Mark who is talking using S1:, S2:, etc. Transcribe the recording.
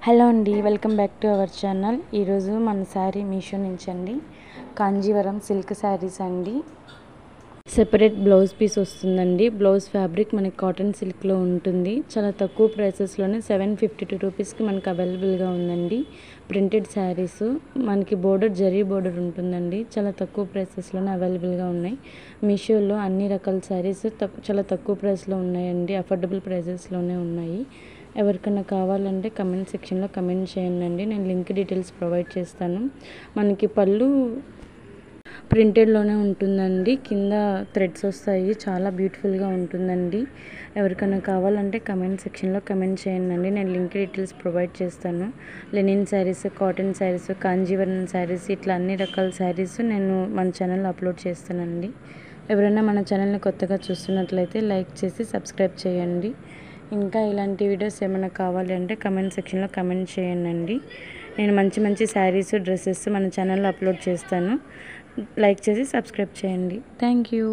S1: Hello అండి, welcome back to our channel. ఈరోజు మన శారీ మీషో నుంచి అండి, కాంజీవరం సిల్క్ శారీస్ అండి. సెపరేట్ బ్లౌజ్ పీస్ వస్తుందండి. బ్లౌజ్ ఫ్యాబ్రిక్ మనకి కాటన్ సిల్క్లో ఉంటుంది. చాలా తక్కువ ప్రైసెస్లోనే 752 రూపీస్కి మనకు అవైలబుల్గా ఉందండి. ప్రింటెడ్ శారీస్ మనకి బోర్డర్ జరీ బోర్డర్ ఉంటుందండి. చాలా తక్కువ ప్రైసెస్లోనే అవైలబుల్గా ఉన్నాయి. మీషోలో అన్ని రకాల శారీస్ చాలా తక్కువ ప్రైస్లో ఉన్నాయండి. అఫోర్డబుల్ ప్రైసెస్లోనే ఉన్నాయి. ఎవరికైనా కావాలంటే కమెంట్ సెక్షన్లో కమెంట్ చేయండి. నేను లింక్ డీటెయిల్స్ ప్రొవైడ్ చేస్తాను. మనకి పళ్ళు ప్రింటెడ్లోనే ఉంటుందండి. కింద థ్రెడ్స్ వస్తాయి. చాలా బ్యూటిఫుల్గా ఉంటుందండి. ఎవరికైనా కావాలంటే కమెంట్ సెక్షన్లో కమెంట్ చేయండి. నేను లింక్ డీటెయిల్స్ ప్రొవైడ్ చేస్తాను. లెనిన్ శారీస్, కాటన్ శారీస్, కాంజీవరం శారీస్, ఇట్లా అన్ని రకాల శారీస్ నేను మన ఛానల్లో అప్లోడ్ చేస్తానండి. ఎవరైనా మన ఛానల్ని కొత్తగా చూస్తున్నట్లయితే లైక్ చేసి సబ్స్క్రైబ్ చేయండి. ఇంకా ఇలాంటి వీడియోస్ ఏమైనా కావాలి అంటే కమెంట్ సెక్షన్లో కమెంట్ చేయండి. నేను మంచి మంచి శారీస్, డ్రెస్సెస్ మన ఛానల్లో అప్లోడ్ చేస్తాను. లైక్ చేసి సబ్స్క్రైబ్ చేయండి. Thank you.